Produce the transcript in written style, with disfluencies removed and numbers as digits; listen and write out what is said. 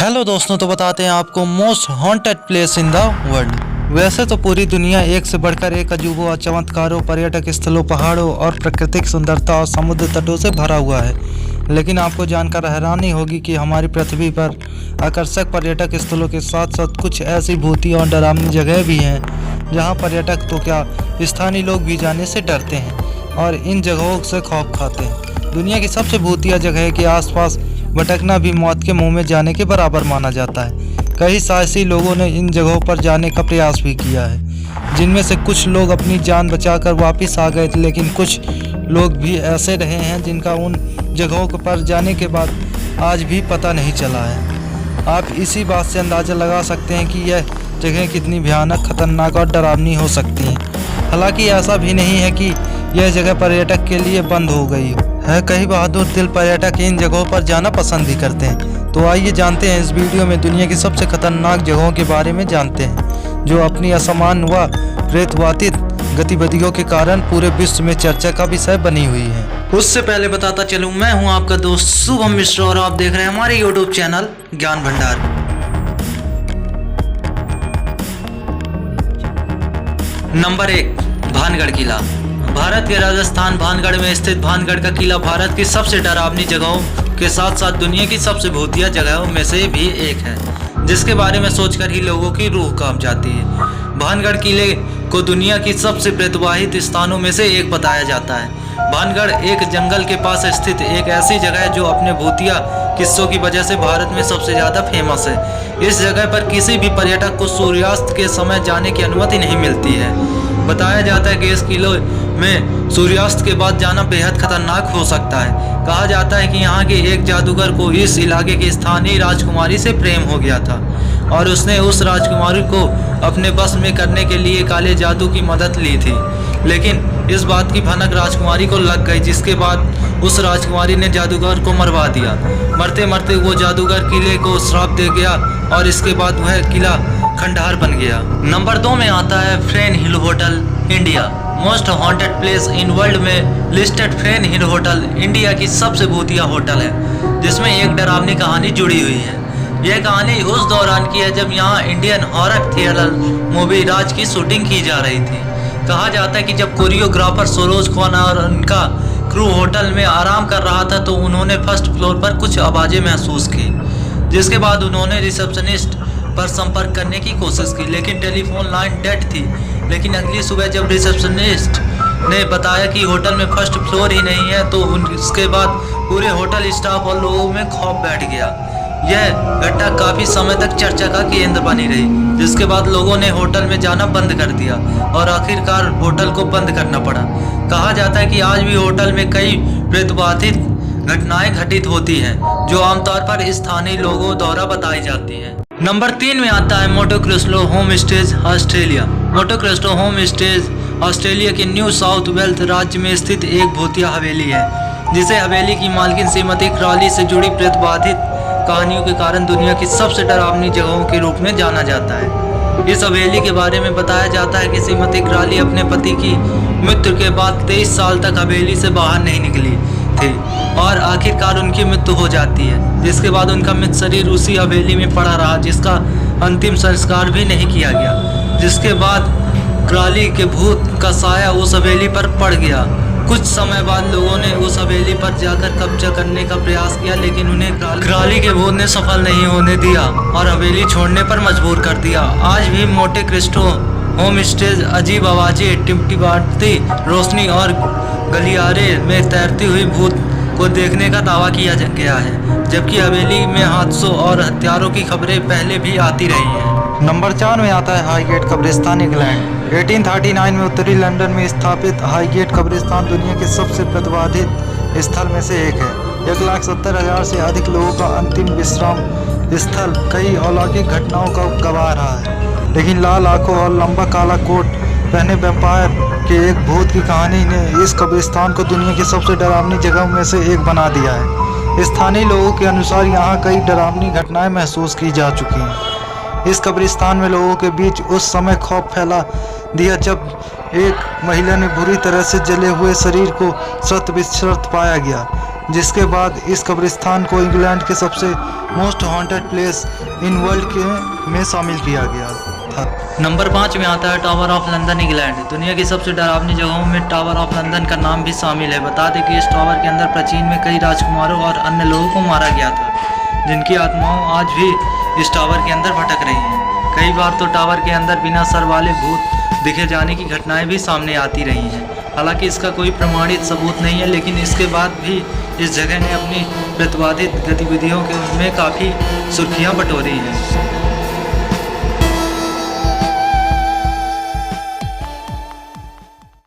Hello दोस्तों, तो बताते हैं आपको most haunted place in the world. वैसे तो पूरी दुनिया एक से बढ़कर एक अजूबों और चमत्कारों, पर्यटक स्थलों, पहाड़ों और प्राकृतिक सुंदरता और समुद्र तटों से भरा हुआ है, लेकिन आपको जानकर हैरानी होगी कि हमारी पृथ्वी पर आकर्षक पर्यटक स्थलों के साथ साथ कुछ ऐसी भूतिया और डरावनी जगह भी हैं जहां पर्यटक तो क्या, स्थानीय लोग भी जाने से डरते हैं और इन जगहों से खौफ खाते हैं। दुनिया की सबसे भूतिया जगह के आसपास भटकना भी मौत के मुंह में जाने के बराबर माना जाता है। कई साहसी लोगों ने इन जगहों पर जाने का प्रयास भी किया है, जिनमें से कुछ लोग अपनी जान बचाकर वापस आ गए, लेकिन कुछ लोग भी ऐसे रहे हैं जिनका उन जगहों पर जाने के बाद आज भी पता नहीं चला है। आप इसी बात से अंदाज़ा लगा सकते हैं कि यह जगह कितनी भयानक, खतरनाक और डरावनी हो सकती हैं। हालांकि ऐसा भी नहीं है कि यह जगह पर्यटक के लिए बंद हो गई है। कई बहादुर दिल पर्यटक इन जगहों पर जाना पसंद भी करते हैं। तो आइए जानते हैं इस वीडियो में दुनिया की सबसे खतरनाक जगहों के बारे में जानते हैं, जो अपनी असामान्य व प्रेतवादित गतिविधियों के कारण पूरे विश्व में चर्चा का विषय बनी हुई है। उससे पहले बताता चलूं, मैं हूं आपका दोस्त शुभम मिश्रा और आप देख रहे हैं हमारे यूट्यूब चैनल ज्ञान भंडार। नंबर 1, भानगढ़ किला। भारत के राजस्थान भानगढ़ में स्थित भानगढ़ का किला भारत की सबसे डरावनी जगहों के साथ साथ दुनिया की सबसे भूतिया जगहों में से भी एक है, जिसके बारे में सोचकर ही लोगों की रूह कांप जाती है। भानगढ़ किले को दुनिया की सबसे प्रेतवाहित स्थानों में से एक बताया जाता है। भानगढ़ एक जंगल के पास स्थित एक ऐसी जगह है जो अपने भूतिया किस्सों की वजह से भारत में सबसे ज़्यादा फेमस है। इस जगह पर किसी भी पर्यटक को सूर्यास्त के समय जाने की अनुमति नहीं मिलती है। बताया जाता है कि इस किले में सूर्यास्त के बाद जाना बेहद खतरनाक हो सकता है। कहा जाता है कि यहाँ के एक जादूगर को इस इलाके की स्थानीय राजकुमारी से प्रेम हो गया था और उसने उस राजकुमारी को अपने बस में करने के लिए काले जादू की मदद ली थी, लेकिन इस बात की भनक राजकुमारी को लग गई, जिसके बाद उस राजकुमारी ने जादूगर को मरवा दिया। मरते मरते वो जादूगर किले को श्राप दे गया और इसके बाद वह किला खंडहर बन गया। नंबर 2 में आता है Fern Hill hotel, India. Most haunted place in world में listed Fern Hill hotel India की सबसे भूतिया होटल है, जिसमें एक डरावनी कहानी जुड़ी हुई है। यह कहानी उस दौरान की है जब यहाँ इंडियन हॉरर थिएटर मूवी राज की शूटिंग की जा रही थी। कहा जाता है कि जब कोरियोग्राफर सरोज खाना और उनका क्रू होटल में आराम कर रहा था तो उन्होंने फर्स्ट फ्लोर पर कुछ आवाज़ें महसूस की, जिसके बाद उन्होंने रिसेप्शनिस्ट पर संपर्क करने की कोशिश की, लेकिन टेलीफोन लाइन डेड थी। लेकिन अगली सुबह जब रिसेप्शनिस्ट ने बताया कि होटल में फर्स्ट फ्लोर ही नहीं है, तो उसके बाद पूरे होटल स्टाफ और लोगों में खौफ बैठ गया। यह घटना काफ़ी समय तक चर्चा का केंद्र बनी रही, जिसके बाद लोगों ने होटल में जाना बंद कर दिया और आखिरकार होटल को बंद करना पड़ा। कहा जाता है कि आज भी होटल में कई प्रेतबाधित घटनाएं घटित होती हैं, जो आमतौर पर स्थानीय लोगों द्वारा बताई जाती हैं। नंबर 3 में आता है Monte Cristo home stage, Australia. Monte Cristo home stage Australia के न्यू साउथ वेल्स राज्य में स्थित एक भूतिया हवेली है, जिसे हवेली की मालकिन श्रीमती क्रॉली से जुड़ी प्रेतबाधित कहानियों के कारण दुनिया की सबसे डरावनी जगहों के रूप में जाना जाता है। इस हवेली के बारे में बताया जाता है कि श्रीमती क्रॉली अपने पति की मृत्यु के बाद 23 साल तक हवेली से बाहर नहीं निकली थी और आखिरकार उनकी मृत्यु हो जाती है, जिसके बाद उनका मृत शरीर उसी हवेली में पड़ा रहा, जिसका अंतिम संस्कार भी नहीं किया गया। जिसके बाद क्रॉली के भूत का साया उस हवेली पर पड़ गया। कुछ समय बाद लोगों ने उस हवेली पर जाकर कब्जा करने का प्रयास किया, लेकिन उन्हें क्रॉली के भूत ने सफल नहीं होने दिया और हवेली छोड़ने पर मजबूर कर दिया। आज भी मोंटे क्रिस्टो होम स्टेज अजीब आवाज़ें, टिमटिमाती रोशनी और गलियारे में तैरती हुई भूत को देखने का दावा किया गया है, जबकि हवेली में हादसों और हत्यारों की खबरें पहले भी आती रही हैं। नंबर 4 में आता है हाईगेट कब्रिस्तान, इंग्लैंड। 1839 में उत्तरी लंदन में स्थापित हाईगेट कब्रिस्तान दुनिया के सबसे प्रतिबाधित स्थल में से एक है। 1,70,000 से अधिक लोगों का अंतिम विश्राम स्थल कई अलौकिक घटनाओं का गवाह रहा है, लेकिन लाल आंखों और लंबा काला कोट पहने वैम्पायर के एक भूत की कहानी ने इस कब्रिस्तान को दुनिया की सबसे डरावनी जगहों में से एक बना दिया है। स्थानीय लोगों के अनुसार यहाँ कई डरावनी घटनाएं महसूस की जा चुकी हैं। इस कब्रिस्तान में लोगों के बीच उस समय खौफ फैला दिया जब एक महिला ने बुरी तरह से जले हुए शरीर को शत विशत पाया गया, जिसके बाद इस कब्रिस्तान को इंग्लैंड के सबसे most haunted place in world के में शामिल किया गया था। नंबर 5 में आता है टावर ऑफ लंदन इंग्लैंड। दुनिया की सबसे डरावनी जगहों में टावर ऑफ लंदन का नाम भी शामिल है। बता दें कि इस टावर के अंदर प्राचीन में कई राजकुमारों और अन्य लोगों को मारा गया था, जिनकी आत्माओं आज भी इस टावर के अंदर भटक रही हैं। कई बार तो टावर के अंदर बिना सर वाले भूत दिखे जाने की घटनाएं भी सामने आती रही हैं। हालांकि इसका कोई प्रमाणित सबूत नहीं है, लेकिन इसके बाद भी इस जगह ने अपनी प्रतिवादित गतिविधियों में काफ़ी सुर्खियां बटोरी हैं।